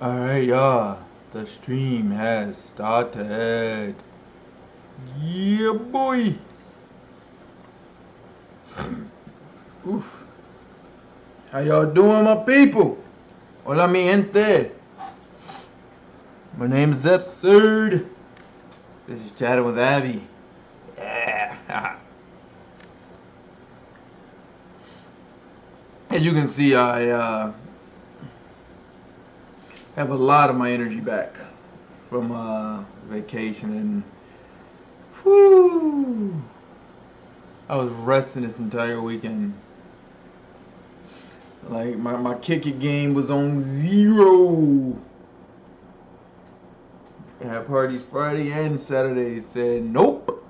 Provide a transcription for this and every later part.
Alright, y'all. The stream has started. Yeah, boy. Oof. How y'all doing, my people? Hola, mi gente. My name is Absird. This is Chatting with Abby. Yeah. As you can see, I have a lot of my energy back from vacation, and whew, I was resting this entire weekend. Like my kick it game was on zero. I had parties Friday and Saturday. Said nope.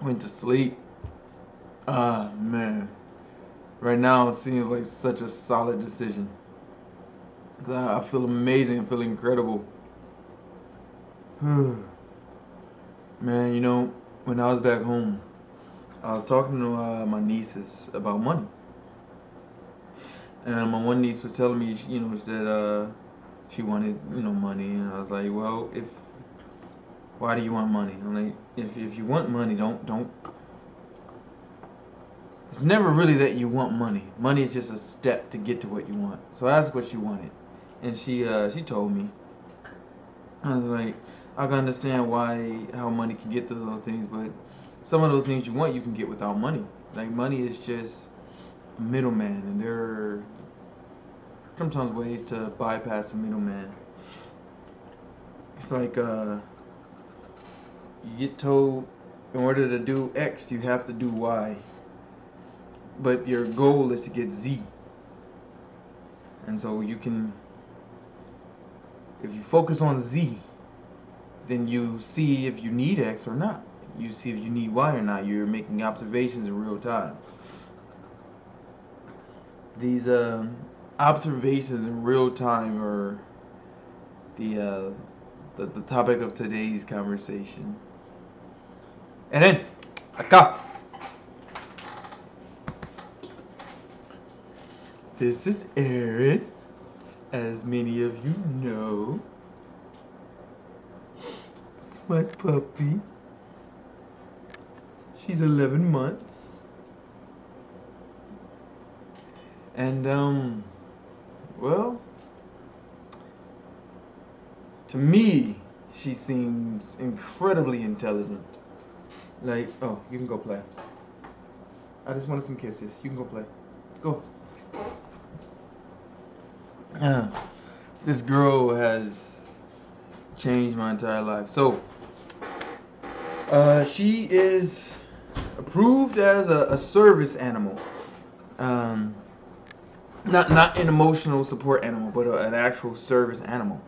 Went to sleep. Ah man. Right now it seems like such a solid decision. I feel amazing. I feel incredible. Man, when I was back home, I was talking to my nieces about money. And my one niece was telling me, that she wanted, money. And I was like, well, why do you want money? I'm like, if you want money, don't. It's never really that you want money. Money is just a step to get to what you want. So I asked what she wanted, and she told me. I was like, I can understand how money can get to those things, but some of those things you want, you can get without money. Like money is just a middleman, and there are sometimes ways to bypass the middleman. It's like you get told in order to do X, you have to do Y, but your goal is to get Z. And so you can, if you focus on Z, then you see if you need X or not. You see if you need Y or not. You're making observations in real time. These observations in real time are the topic of today's conversation. Eren, acá. This is Eren, as many of you know. It's my puppy. She's 11 months. And, well, to me, she seems incredibly intelligent. Like, oh, you can go play. I just wanted some kisses. You can go play. Go. This girl has changed my entire life. So, she is approved as a service animal. Not an emotional support animal, but an actual service animal.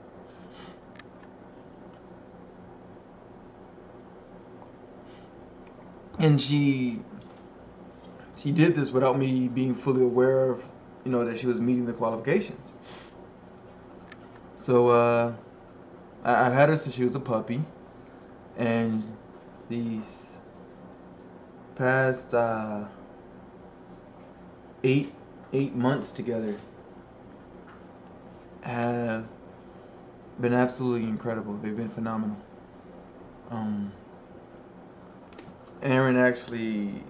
And she did this without me being fully aware of, that she was meeting the qualifications. So I've had her since she was a puppy, and these past 8 months together have been absolutely incredible. They've been phenomenal. Eren actually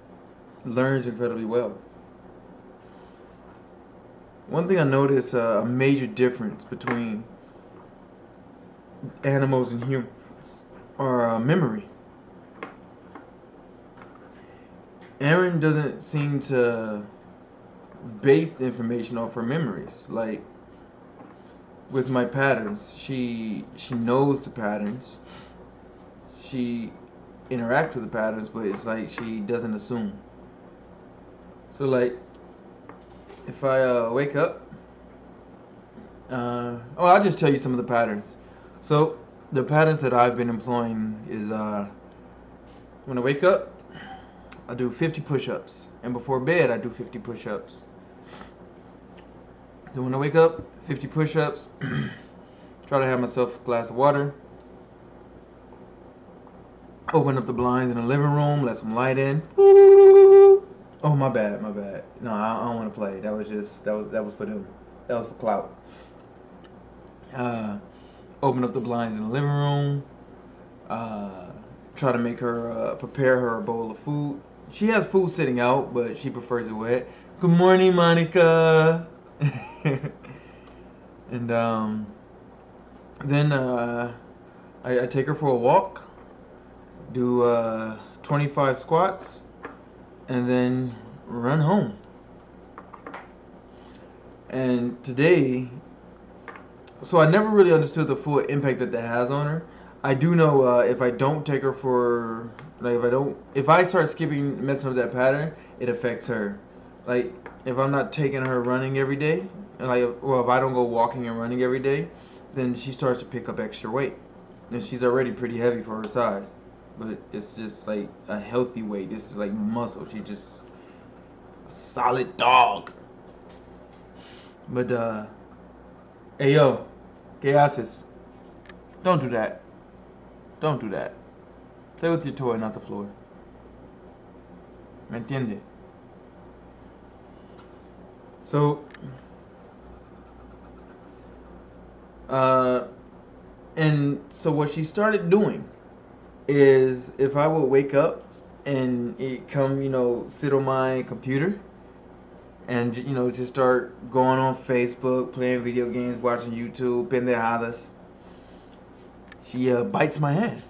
learns incredibly well. One thing I noticed, a major difference between animals and humans are memory. Eren doesn't seem to base the information off her memories. Like with my patterns, she knows the patterns. She interacts with the patterns, but it's like she doesn't assume. So like, if I wake up, I'll just tell you some of the patterns. So the patterns that I've been employing is when I wake up, I do 50 push-ups, and before bed I do 50 push-ups. So when I wake up, 50 push-ups, try to have myself a glass of water, open up the blinds in the living room, let some light in, Oh, my bad, my bad. No, I don't want to play. That was just that was for them. That was for clout. Uh, open up the blinds in the living room. Uh, try to make her prepare her a bowl of food. She has food sitting out, but she prefers it wet. Good morning, Monica. And then I take her for a walk, do 25 squats, and then run home. And today, so I never really understood the full impact that has on her. I do know if I don't take her for, like, if I start skipping, messing up that pattern, it affects her. Like, if I'm not taking her running every day, and like, well, if I don't go walking and running every day, then she starts to pick up extra weight. And she's already pretty heavy for her size. But it's just like a healthy weight. This is like muscle. She's just a solid dog. But, hey, yo, ¿qué haces? Don't do that. Don't do that. Play with your toy, not the floor. ¿Me entiende? So, and so what she started doing is if I would wake up and it come, sit on my computer and, just start going on Facebook, playing video games, watching YouTube, pendejadas, she bites my hand.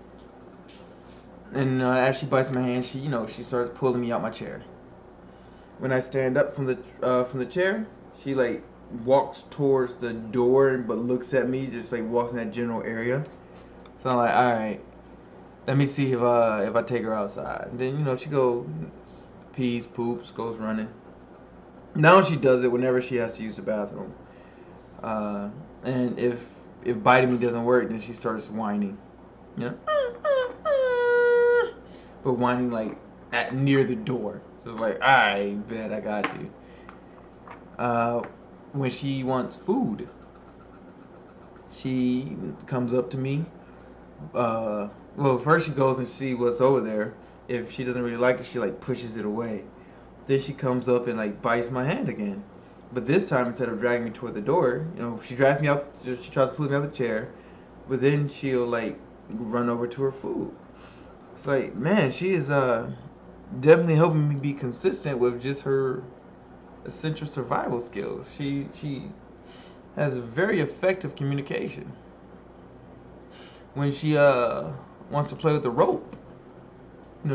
And as she bites my hand, she starts pulling me out my chair. When I stand up from the chair, she like walks towards the door, but looks at me, just like walks in that general area. So I'm like, all right, let me see if I take her outside. And then she goes, pees, poops, goes running. Now she does it whenever she has to use the bathroom. And if biting me doesn't work, then she starts whining. But whining like at near the door. Just like, I bet I got you. When she wants food, she comes up to me. Well, first she goes and sees what's over there. If she doesn't really like it, she like pushes it away. Then she comes up and like bites my hand again. But this time, instead of dragging me toward the door, she drags me out. She tries to pull me out of the chair, but then she'll like run over to her food. It's like, man, she is definitely helping me be consistent with just her essential survival skills. She has very effective communication. When she wants to play with the rope,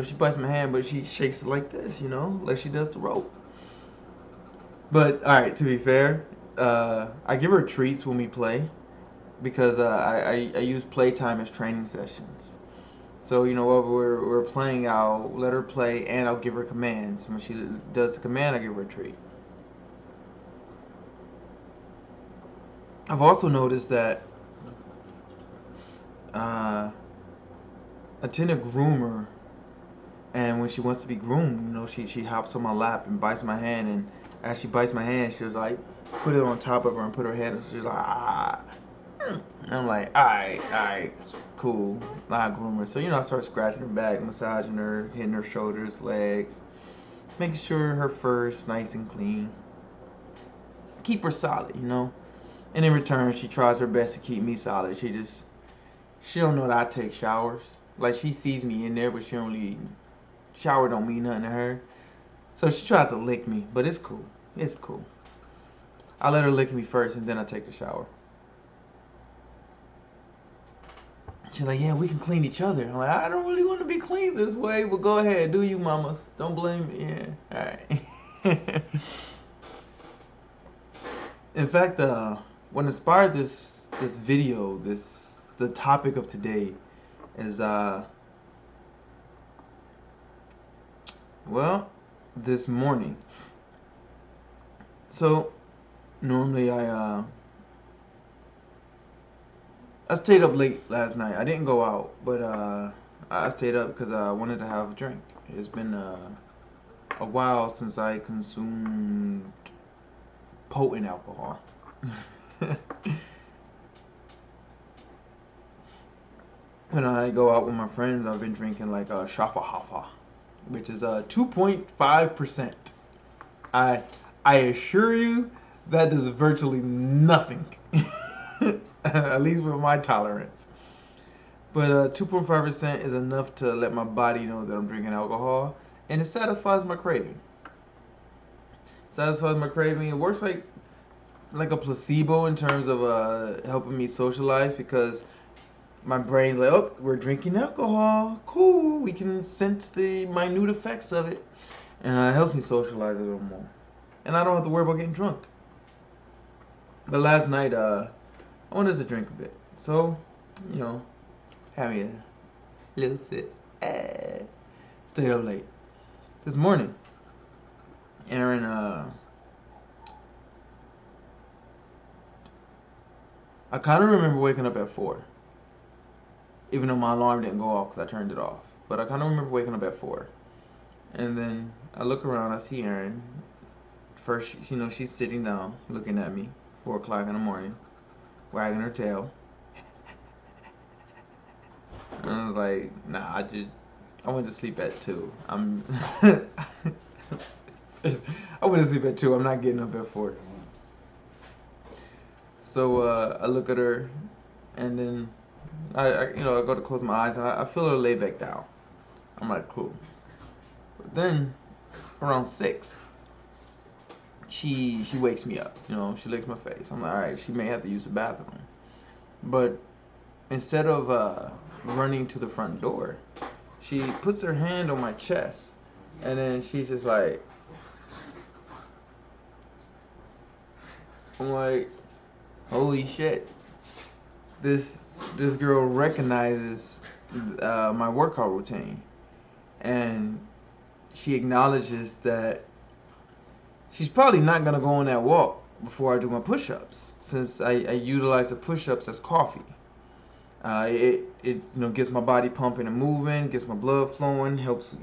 she bites my hand, but she shakes it like this, like she does the rope. But all right, to be fair, I give her treats when we play because I use playtime as training sessions. So while we're playing, I'll let her play and I'll give her commands. When she does the command, I give her a treat. I've also noticed that I tend to groom her, and when she wants to be groomed, she hops on my lap and bites my hand, and as she bites my hand, she'll like put it on top of her and put her head, and she's like, ah. And I'm like, all right, cool. I groom her. So, I start scratching her back, massaging her, hitting her shoulders, legs, making sure her fur's nice and clean. Keep her solid, And in return, she tries her best to keep me solid. She don't know that I take showers. Like, she sees me in there, but she don't really, shower don't mean nothing to her. So she tries to lick me, but it's cool. It's cool. I let her lick me first, and then I take the shower. She's like, yeah, we can clean each other. I'm like, I don't really want to be clean this way, but go ahead, do you, mamas. Don't blame me. Yeah, all right. In fact, what inspired this video, the topic of today, is well, this morning. So normally I stayed up late last night. I didn't go out, but I stayed up because I wanted to have a drink. It's been a while since I consumed potent alcohol. When I go out with my friends, I've been drinking like Shafa Hafa, which is 2.5%. I assure you that does virtually nothing. At least with my tolerance. But 2.5% is enough to let my body know that I'm drinking alcohol, and it satisfies my craving. Satisfies my craving. It works like a placebo in terms of helping me socialize, because my brain's like, oh, we're drinking alcohol. Cool. We can sense the minute effects of it. And it helps me socialize a little more. And I don't have to worry about getting drunk. But last night, I wanted to drink a bit. So, have me a little sip. Stayed up late. This morning, Eren, I kind of remember waking up at 4. Even though my alarm didn't go off because I turned it off. But I kind of remember waking up at 4. And then I look around, I see Eren. First, she's sitting down, looking at me, 4 o'clock in the morning, wagging her tail. And I was like, nah, I went to sleep at 2. I went to sleep at 2. I'm not getting up at 4. So I look at her, and then I go to close my eyes, and I feel her lay back down. I'm like, cool. But then around 6, she wakes me up. She licks my face. I'm like, all right, she may have to use the bathroom. But instead of running to the front door, she puts her hand on my chest, and then she's just like, I'm like, holy shit, this girl recognizes my workout routine, and she acknowledges that she's probably not gonna go on that walk before I do my push-ups, since I utilize the push-ups as coffee. It gets my body pumping and moving, gets my blood flowing, helps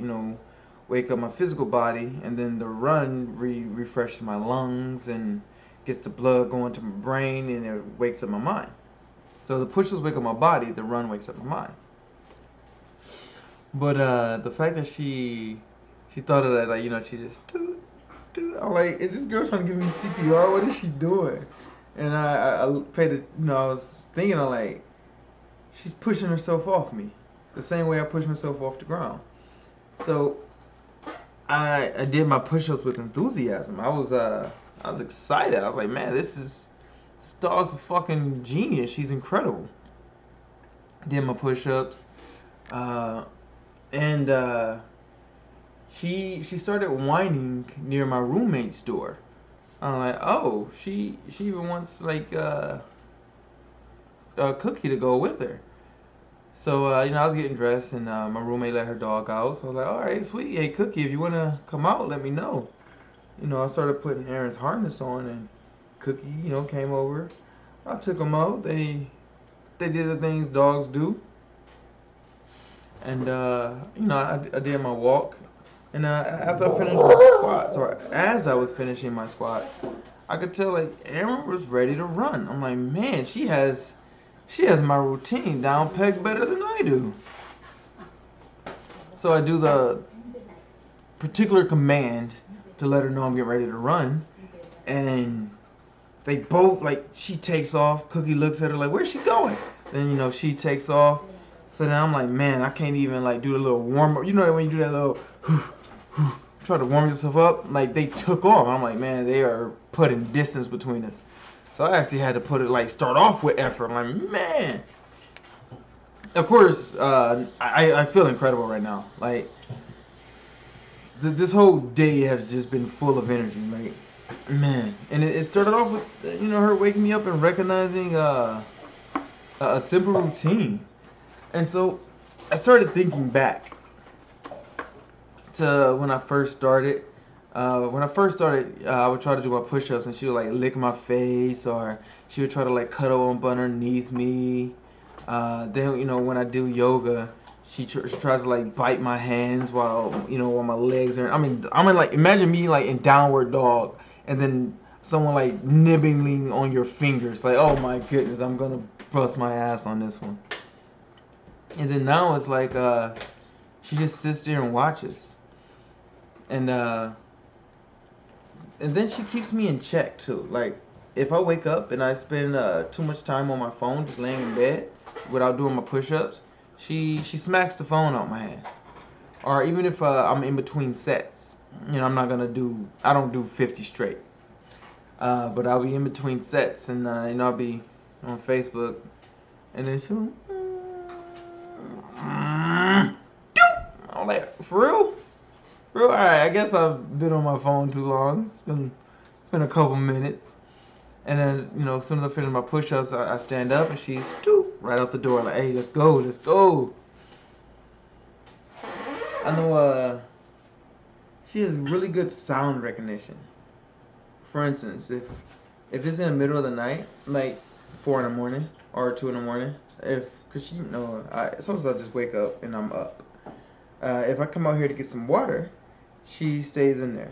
wake up my physical body, and then the run refreshes my lungs and gets the blood going to my brain, and it wakes up my mind. So the push-ups wake up my body, the run wakes up my mind. But the fact that she thought of that, like, she just I'm like, is this girl trying to give me CPR? What is she doing? And I paid it, I was thinking, I'm like, she's pushing herself off me, the same way I push myself off the ground. So I did my push-ups with enthusiasm. I was excited. I was like, man, this dog's a fucking genius. She's incredible. Did my push-ups, and she started whining near my roommate's door. I'm like, oh, she even wants like a Cookie to go with her. So I was getting dressed, and my roommate let her dog out. So I was like, all right, sweet. Hey, Cookie, if you want to come out, let me know. I started putting Eren's harness on, and Cookie, came over. I took him out. They did the things dogs do. And, I did my walk. And after I finished my squats, or as I was finishing my squat, I could tell, like, Eren was ready to run. I'm like, man, she has my routine down pegged better than I do. So I do the particular command to let her know I'm getting ready to run. And they both, like, she takes off. Cookie looks at her like, where's she going? Then, she takes off. So then I'm like, man, I can't even, like, do a little warm up. You know when you do that little, try to warm yourself up? Like, they took off. I'm like, man, they are putting distance between us. So I actually had to put it, like, start off with effort. I'm like, man. Of course, I feel incredible right now. Like, this whole day has just been full of energy. Like, man. And it started off with, her waking me up and recognizing a simple routine. And so I started thinking back to when I first started. I would try to do my push-ups, and she would, like, lick my face, or she would try to, like, cuddle up underneath me. Then, when I do yoga, she tries to, like, bite my hands while my legs are. Like, imagine me, like, in downward dog, and then someone, like, nibbling on your fingers. Like, oh my goodness, I'm gonna bust my ass on this one. And then now it's like she just sits there and watches. And and then she keeps me in check too. Like if I wake up and I spend too much time on my phone just laying in bed without doing my push-ups, she smacks the phone out my hand. Or even if I'm in between sets, you know, I don't do 50 straight. But I'll be in between sets, and you know, I'll be on Facebook, and then she'll, I'm like, for real? Bro, alright, I guess I've been on my phone too long. It's been a couple minutes. And then, you know, as soon as I finish my push-ups, I stand up and she's right out the door like, hey, let's go, let's go. I know she has really good sound recognition. For instance, if it's in the middle of the night, like 4 in the morning or 2 in the morning, cause you know, sometimes I just wake up and I'm up. If I come out here to get some water, she stays in there.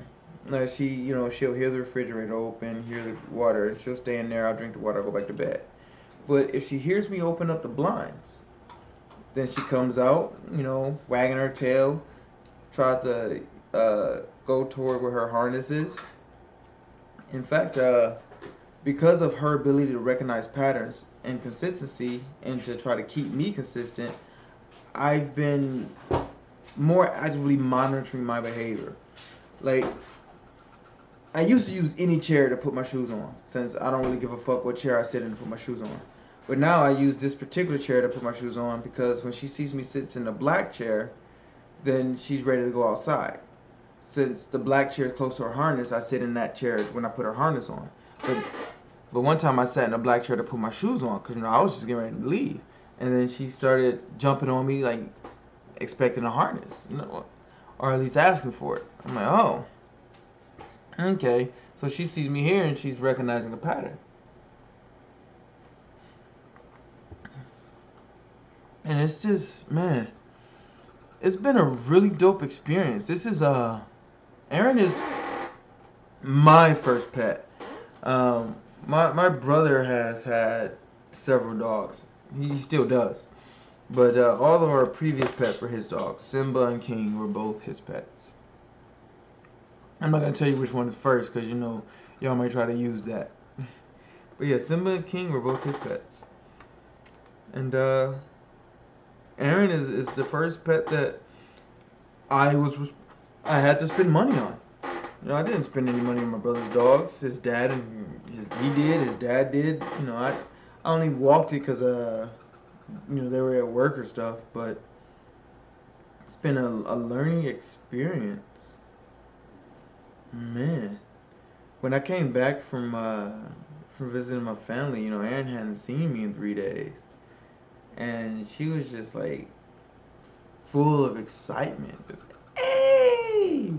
You know, she'll hear the refrigerator open, hear the water, and she'll stay in there. I'll drink the water, I'll go back to bed. But if she hears me open up the blinds, then she comes out, you know, wagging her tail, tries to go toward where her harness is. In fact, because of her ability to recognize patterns and consistency and to try to keep me consistent, I've been more actively monitoring my behavior. Like, I used to use any chair to put my shoes on, since I don't really give a fuck what chair I sit in to put my shoes on. But now I use this particular chair to put my shoes on because when she sees me sit in the black chair, then she's ready to go outside. Since the black chair is close to her harness, I sit in that chair when I put her harness on. But one time I sat in a black chair to put my shoes on because, you know, I was just getting ready to leave. And then she started jumping on me, like, expecting a harness, you know, or at least asking for it. I'm like, oh, okay. So she sees me here and she's recognizing a pattern. And it's just, man, it's been a really dope experience. This is, Eren is my first pet. My brother has had several dogs. He still does. But all of our previous pets were his dogs. Simba and King were both his pets. I'm not going to tell you which one is first because, you know, y'all might try to use that. But yeah, Simba and King were both his pets. And Eren is the first pet that I had to spend money on. You know, I didn't spend any money on my brother's dogs. His dad he did. His dad did. You know, I only walked it because you know, they were at work or stuff. But it's been a learning experience. Man, when I came back from visiting my family, you know, Eren hadn't seen me in 3 days, and she was just like full of excitement. Just, hey!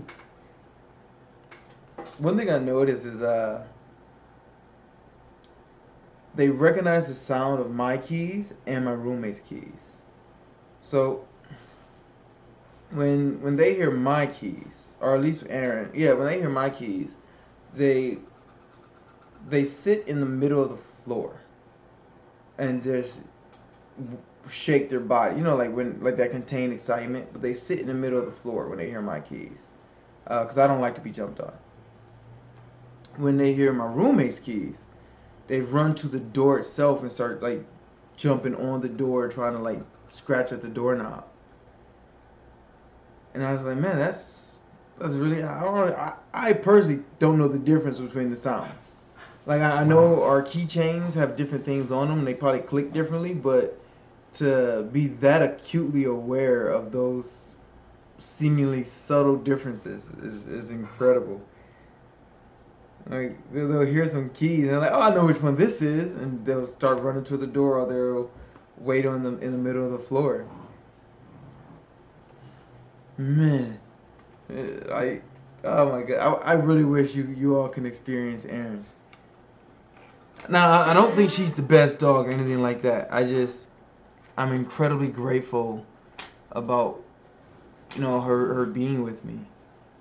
One thing I noticed is they recognize the sound of my keys and my roommate's keys. So when they hear my keys, or at least Eren, yeah, when they hear my keys, they sit in the middle of the floor and just shake their body. You know, like that contained excitement, but they sit in the middle of the floor when they hear my keys, because I don't like to be jumped on. When they hear my roommate's keys, they run to the door itself and start like jumping on the door, trying to like scratch at the doorknob. And I was like, man, that's really, I personally don't know the difference between the sounds. Like, I know our keychains have different things on them. They probably click differently, but to be that acutely aware of those seemingly subtle differences is incredible. Like, they'll hear some keys and they're like, oh, I know which one this is. And they'll start running to the door or they'll wait on them in the middle of the floor. Man, oh my God, I really wish you all can experience Eren. Now, I don't think she's the best dog or anything like that. I'm incredibly grateful about, you know, her being with me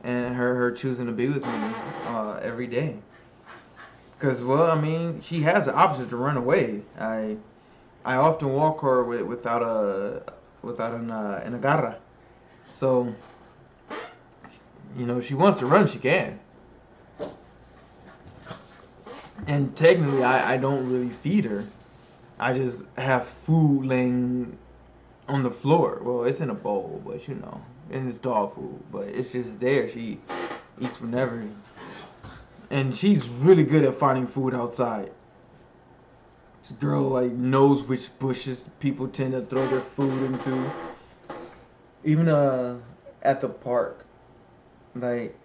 and her choosing to be with me every day. Because, well, I mean, she has the option to run away. I often walk her without an agarra. So, you know, if she wants to run, she can. And technically, I don't really feed her. I just have food laying on the floor. Well, it's in a bowl, but you know, and it's dog food, but it's just there. She eats whenever, and she's really good at finding food outside. This girl like knows which bushes people tend to throw their food into. Even at the park, like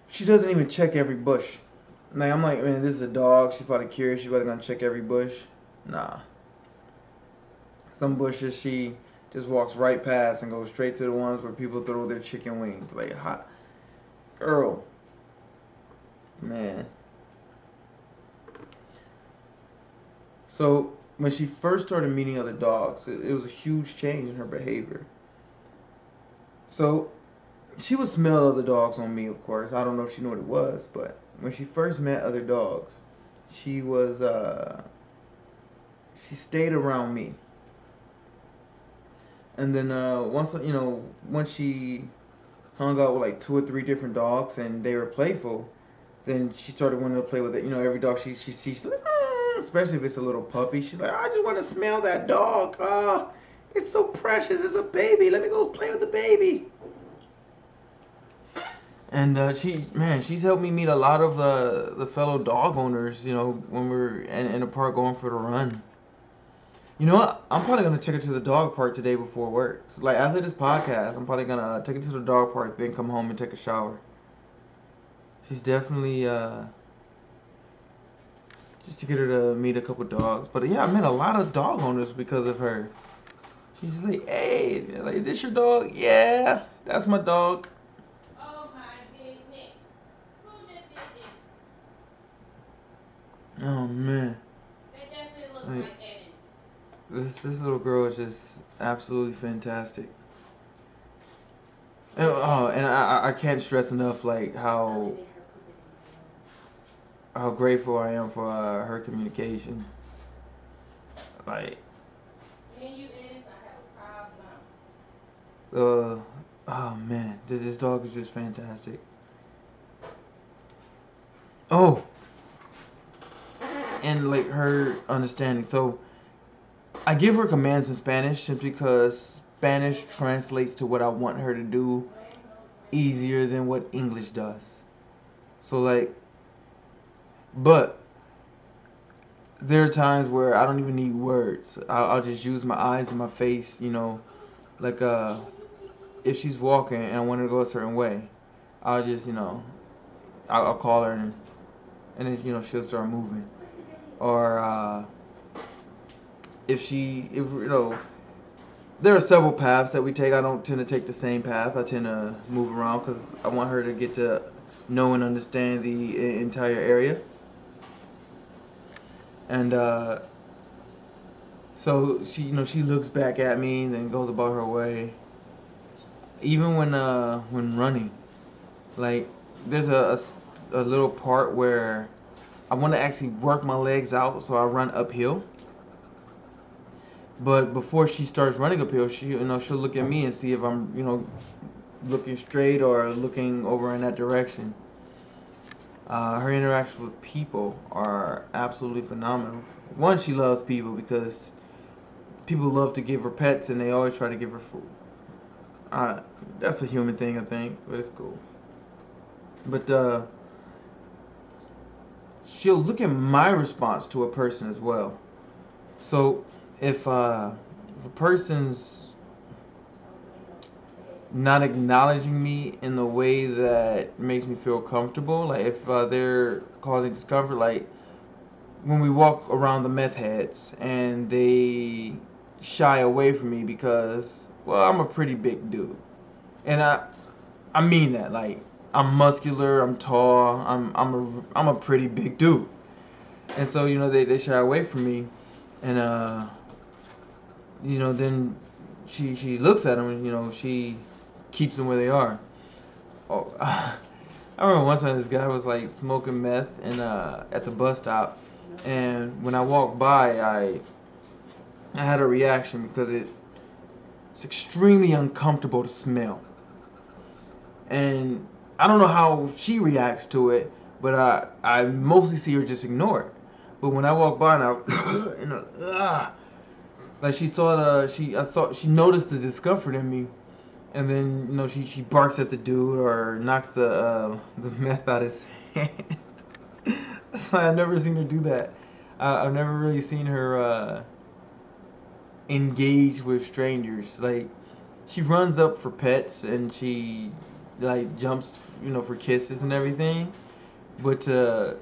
she doesn't even check every bush. Like I'm like, man, this is a dog. She's probably curious. She's probably gonna check every bush. Nah. Some bushes she just walks right past and goes straight to the ones where people throw their chicken wings. Like hot girl, man. So when she first started meeting other dogs, it was a huge change in her behavior. So she would smell other dogs on me, of course. I don't know if she knew what it was, but when she first met other dogs, she was she stayed around me. And then once once she hung out with like two or three different dogs and they were playful, then she started wanting to play with it. You know, every dog she sees, she's like, especially if it's a little puppy. She's like, I just want to smell that dog. It's so precious. It's a baby. Let me go play with the baby. And she's helped me meet a lot of the fellow dog owners. You know, when we're in the park going for the run. You know what? I'm probably gonna take her to the dog park today before work. So, like after this podcast, I'm probably gonna take her to the dog park, then come home and take a shower. She's definitely just to get her to meet a couple dogs. But yeah, I met a lot of dog owners because of her. She's like, hey, like, is this your dog? Yeah, that's my dog. Oh my goodness. Who just did this? Oh man. That definitely looks Like, like Eren. this little girl is just absolutely fantastic. And I can't stress enough like how grateful I am for her communication. Like, And you Eren, I have a problem. oh man, this dog is just fantastic. Oh, and like her understanding. So I give her commands in Spanish simply because Spanish translates to what I want her to do easier than what English does. So like, but there are times where I don't even need words. I'll just use my eyes and my face. You know, like if she's walking and I want her to go a certain way, I'll just I'll call her and then she'll start moving. Or if there are several paths that we take. I don't tend to take the same path. I tend to move around because I want her to get to know and understand the entire area. And so she looks back at me and then goes about her way. Even when running, like there's a little part where I want to actually work my legs out, so I run uphill. But before she starts running uphill, she'll look at me and see if I'm looking straight or looking over in that direction. Her interactions with people are absolutely phenomenal. One, she loves people because people love to give her pets and they always try to give her food. That's a human thing, I think, but it's cool. But she'll look at my response to a person as well. So if a person's not acknowledging me in the way that makes me feel comfortable, like if they're causing discomfort, like when we walk around the meth heads and they shy away from me because, well, I'm a pretty big dude, and I mean that, like I'm muscular, I'm tall, I'm a pretty big dude, and so they shy away from me, and then she looks at them and she keeps them where they are. Oh, I remember one time this guy was like smoking meth and at the bus stop, and when I walked by, I had a reaction because it's extremely uncomfortable to smell, and I don't know how she reacts to it, but I mostly see her just ignore it. But when I walk by now, you know, like she saw she noticed the discomfort in me, and then she barks at the dude or knocks the meth out his hand. So I've never seen her do that. I've never really seen her engage with strangers. Like she runs up for pets and she like jumps, for kisses and everything. But to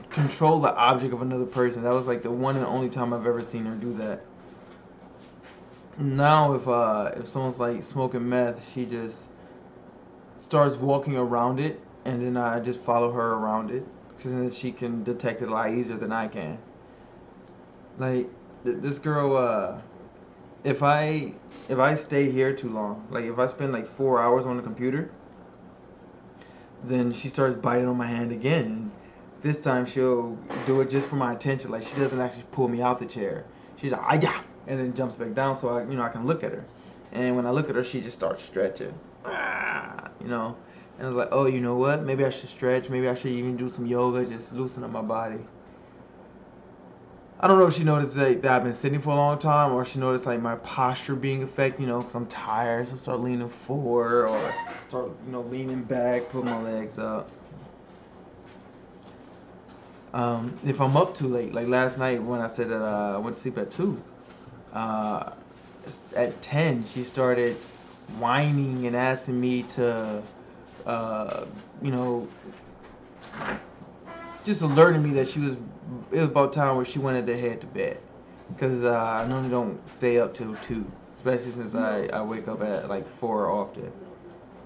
control the object of another person, that was like the one and only time I've ever seen her do that. Now if someone's like smoking meth, she just starts walking around it, and then I just follow her around it, because then she can detect it a lot easier than I can. Like this girl, if I stay here too long, like if I spend like 4 hours on the computer, then she starts biting on my hand again. And this time she'll do it just for my attention. Like she doesn't actually pull me out the chair. She's like, ah, yeah, and then jumps back down so I can look at her. And when I look at her, she just starts stretching. And I was like, oh, you know what? Maybe I should stretch. Maybe I should even do some yoga, just loosen up my body. I don't know if she noticed that I've been sitting for a long time, or she noticed like my posture being affected, because I'm tired, so I start leaning forward or start, leaning back, put my legs up. If I'm up too late, like last night when I said that I went to sleep at 2, at 10 she started whining and asking me to, you know, just alerting me that it was about time where she wanted to head to bed. Because I normally don't stay up till 2, especially since I wake up at like 4 often.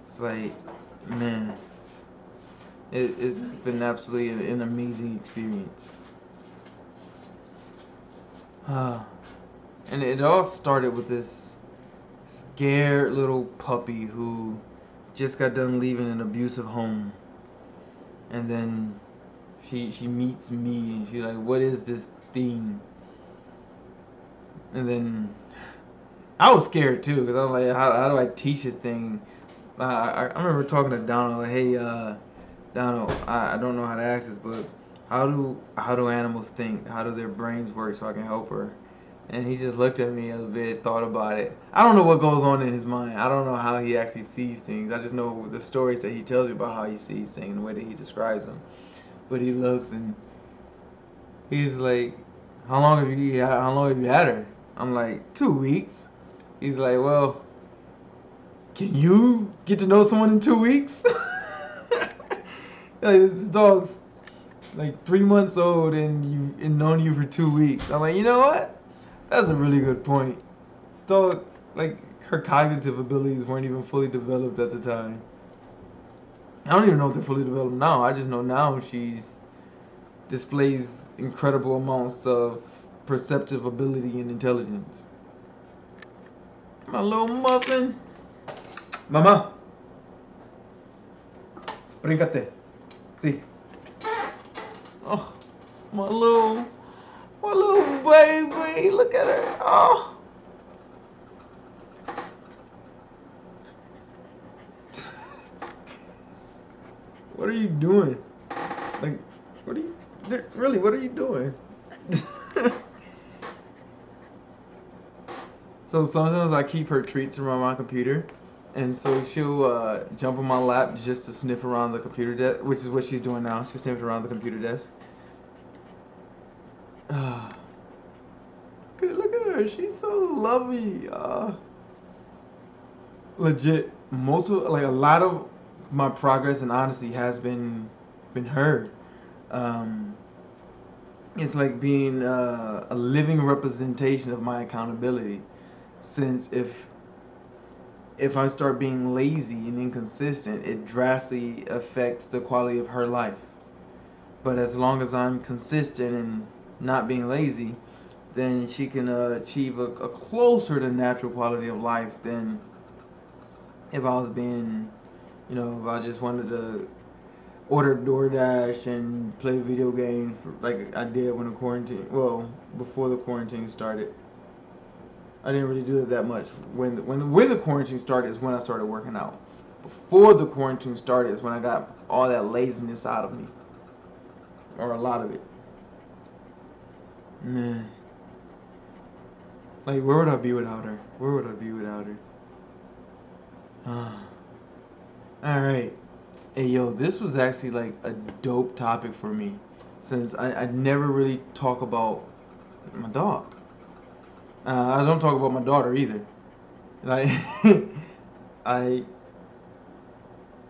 It's like, man, it's been absolutely an amazing experience. And it all started with this scared little puppy who just got done leaving an abusive home. And then she meets me and she's like, what is this thing? And then I was scared too, because I'm like, how do I teach this thing? I remember talking to Donald, like, hey, Donald, I don't know how to ask this, but how do animals think? How do their brains work so I can help her? And he just looked at me a bit, thought about it. I don't know what goes on in his mind. I don't know how he actually sees things. I just know the stories that he tells me about how he sees things, the way that he describes them. But he looks and he's like, how long have you had her? I'm like, 2 weeks. He's like, well, can you get to know someone in 2 weeks? Like, this dog's like 3 months old and known you for 2 weeks. I'm like, you know what? That's a really good point. Dog, like, her cognitive abilities weren't even fully developed at the time. I don't even know if they're fully developed now. I just know now displays incredible amounts of perceptive ability and intelligence. My little muffin. Mama. Brincate. See. Oh, my little baby. Look at her. Oh. What are you doing? Like, what are you doing? So sometimes I keep her treats around my computer, and so she'll jump on my lap just to sniff around the computer desk, which is what she's doing now. She's sniffing around the computer desk. Look at her. She's so lovely. Legit, a lot of my progress and honesty has been her. It's like being a living representation of my accountability. Since if I start being lazy and inconsistent, it drastically affects the quality of her life. But as long as I'm consistent and not being lazy, then she can achieve a closer to natural quality of life than if I was being, if I just wanted to order DoorDash and play video games like I did before the quarantine started. I didn't really do it that much. When the quarantine started is when I started working out. before the quarantine started is when I got all that laziness out of me, or a lot of it. Man, like where would I be without her? Where would I be without her? All right. Hey yo, this was actually like a dope topic for me, since I never really talk about my dog. I don't talk about my daughter either. Like I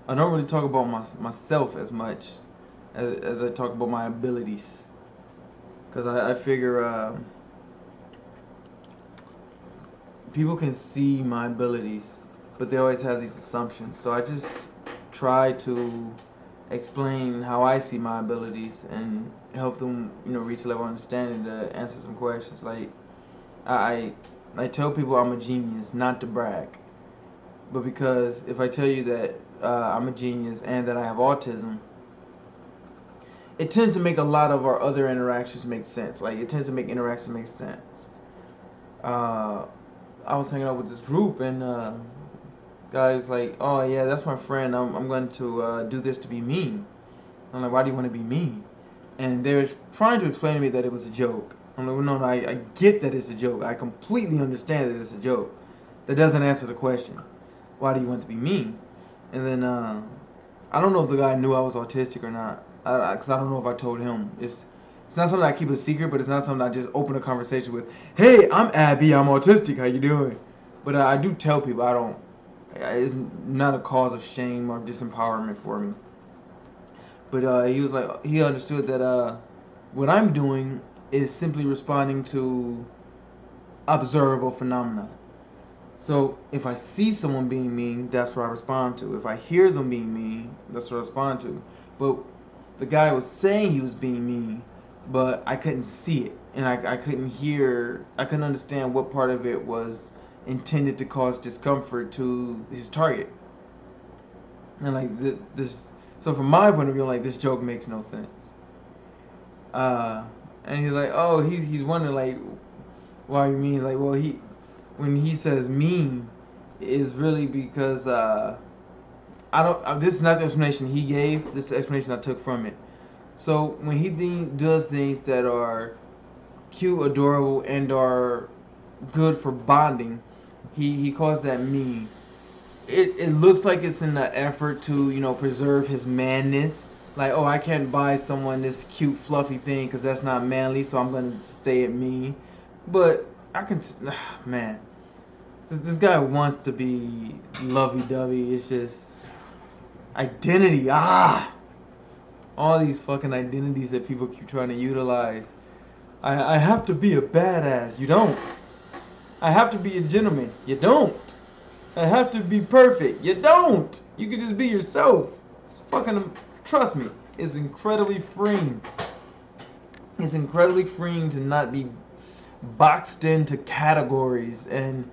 I don't really talk about myself as much as I talk about my abilities, because I figure people can see my abilities, but they always have these assumptions. So I just try to explain how I see my abilities and help them, reach a level of understanding to answer some questions. Like I I tell people I'm a genius, not to brag, but because if I tell you that I'm a genius and that I have autism, it tends to make a lot of our other interactions make sense. Like it tends to make interactions make sense. I was hanging out with this group and guys like, oh yeah, that's my friend. I'm going to do this to be mean. I'm like, why do you want to be mean? And they're trying to explain to me that it was a joke. I'm like, well, no, I get that it's a joke. I completely understand that it's a joke. That doesn't answer the question. Why do you want to be mean? And then I don't know if the guy knew I was autistic or not, because I don't know if I told him. It's not something I keep a secret, but it's not something I just open a conversation with. Hey, I'm Abby. I'm autistic. How you doing? But I do tell people I don't. It's not a cause of shame or disempowerment for me. But he was like, he understood that what I'm doing is simply responding to observable phenomena. So if I see someone being mean, that's what I respond to. If I hear them being mean, that's what I respond to. But the guy was saying he was being mean, but I couldn't see it. And I couldn't understand what part of it was intended to cause discomfort to his target. And like this, so from my point of view, like this joke makes no sense. And he's like, oh, he's wondering like, why you mean? Like, well, when he says mean, is really because I don't. This is not the explanation he gave. This is the explanation I took from it. So when he does things that are cute, adorable, and are good for bonding, he calls that mean. It looks like it's in the effort to preserve his manness. Like, oh, I can't buy someone this cute fluffy thing because that's not manly, so I'm gonna say it mean. But I can, man, this guy wants to be lovey-dovey. It's just identity. All these fucking identities that people keep trying to utilize. I have to be a badass. You don't. I have to be a gentleman. You don't. I have to be perfect. You don't. You can just be yourself. It's fucking, trust me, it's incredibly freeing. It's incredibly freeing to not be boxed into categories and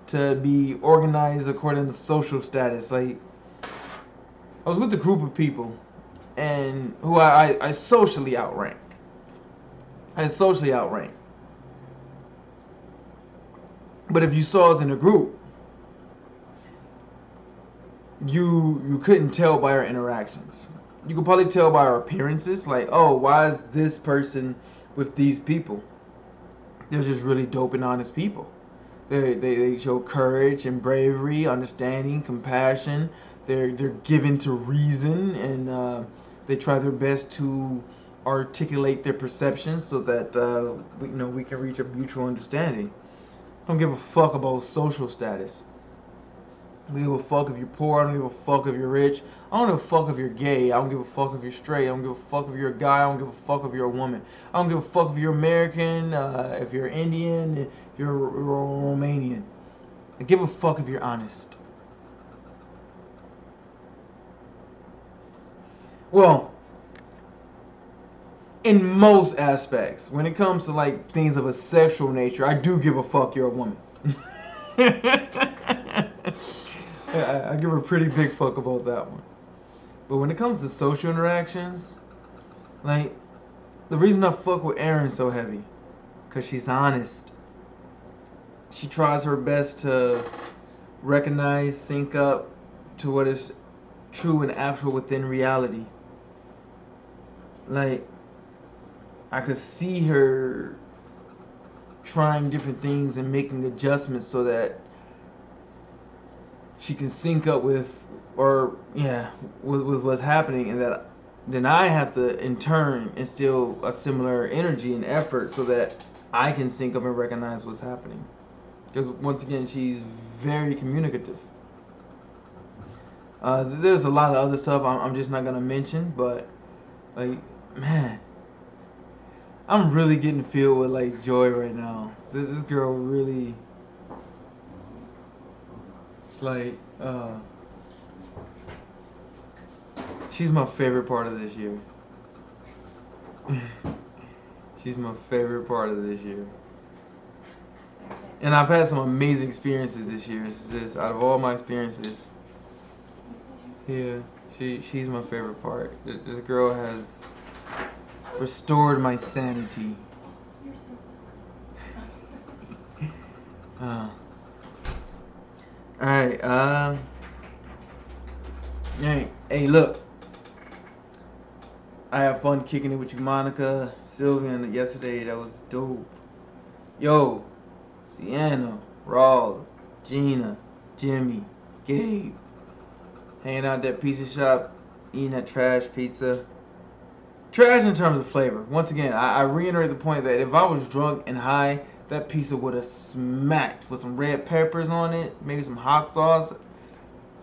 to be organized according to social status. Like, I was with a group of people and who I socially outrank. I socially outrank. But if you saw us in a group, you couldn't tell by our interactions. You could probably tell by our appearances, like, oh, why is this person with these people? They're just really dope and honest people. They show courage and bravery, understanding, compassion. They're given to reason, and they try their best to articulate their perceptions so that we can reach a mutual understanding. I don't give a fuck about social status. I don't give a fuck if you're poor. I don't give a fuck if you're rich. I don't give a fuck if you're gay. I don't give a fuck if you're straight. I don't give a fuck if you're a guy. I don't give a fuck if you're a woman. I don't give a fuck if you're American, if you're Indian, if you're Romanian. I give a fuck if you're honest. Well, in most aspects, when it comes to like things of a sexual nature, I do give a fuck you're a woman. I give a pretty big fuck about that one. But when it comes to social interactions, like, the reason I fuck with Eren so heavy, because she's honest. She tries her best to recognize, sync up, to what is true and actual within reality. Like, I could see her trying different things and making adjustments so that she can sync up with, or yeah, with what's happening, and that then I have to in turn instill a similar energy and effort so that I can sync up and recognize what's happening. Because once again, she's very communicative. There's a lot of other stuff I'm just not gonna mention, but like, man, I'm really getting filled with like joy right now. This girl really, like, she's my favorite part of this year. She's my favorite part of this year. And I've had some amazing experiences this year. It's just, out of all my experiences, yeah, she's my favorite part. This girl has restored my sanity. Alright, hey, look. I have fun kicking it with you, Monica, Sylvian, yesterday. That was dope. Yo, Sienna, Raul, Gina, Jimmy, Gabe. Hanging out at that pizza shop, eating that trash pizza. Trash in terms of flavor. Once again, I reiterate the point that if I was drunk and high, that pizza would have smacked with some red peppers on it, maybe some hot sauce,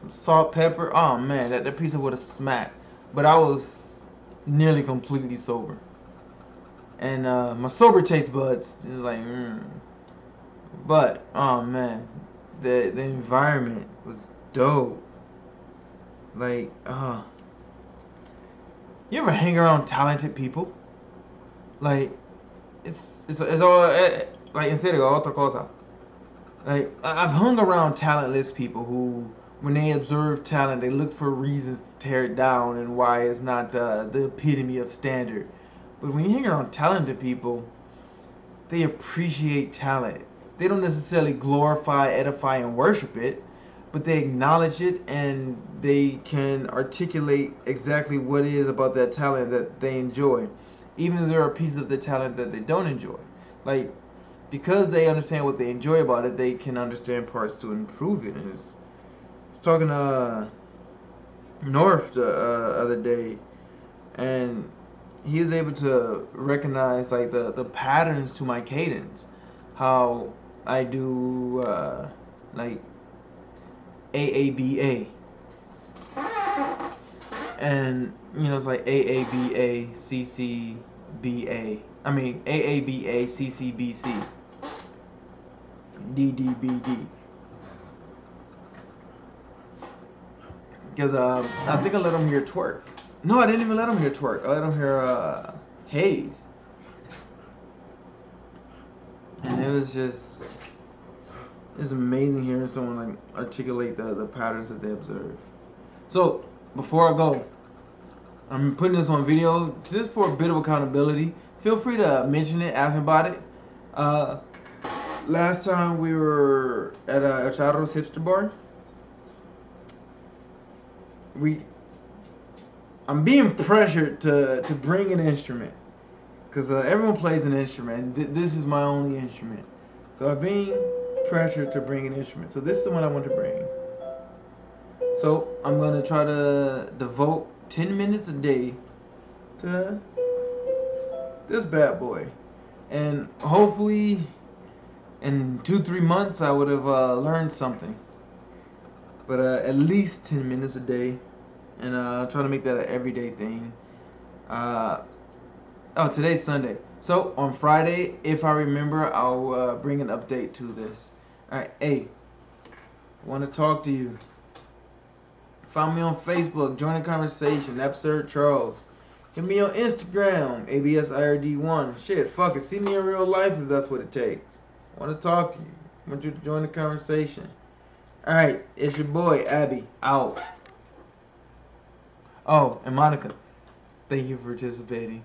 some salt, pepper. Oh man, that pizza would have smacked. But I was nearly completely sober. And my sober taste buds is like, But, oh man, the environment was dope. Like, you ever hang around talented people? Like, it's all, like, en serio, otra cosa. Like, I've hung around talentless people who, when they observe talent, they look for reasons to tear it down and why it's not the epitome of standard. But when you hang around talented people, they appreciate talent. They don't necessarily glorify, edify, and worship it, but they acknowledge it and they can articulate exactly what it is about that talent that they enjoy, even if there are pieces of the talent that they don't enjoy. Like, because they understand what they enjoy about it, they can understand parts to improve it. And I was talking to North the other day, and he was able to recognize like the patterns to my cadence, how I do like AABA, and you know it's like AABA CCBA. I mean AABA CCBC DDBD. Because I think I let him hear twerk. No, I didn't even let him hear twerk. I let him hear Haze. And it was amazing hearing someone like articulate the patterns that they observe. So before I go, I'm putting this on video just for a bit of accountability. Feel free to mention it, ask me about it. Last time we were at El Charro's Hipster Bar, I'm being pressured to bring an instrument, because everyone plays an instrument. This is my only instrument, so I'm being pressured to bring an instrument. So this is the one I want to bring. So I'm gonna try to devote 10 minutes a day to this bad boy, and hopefully in 2-3 months I would have learned something. But at least 10 minutes a day, and try to make that an everyday thing. Oh, today's Sunday, so on Friday, if I remember, I'll bring an update to this. Alright, hey, I want to talk to you. Find me on Facebook, join the conversation, Absird Charles. Hit me on Instagram, ABSIRD1. Shit, fuck it, see me in real life if that's what it takes. I want to talk to you. I want you to join the conversation. Alright, it's your boy, Abby, out. Oh, and Monica, thank you for participating.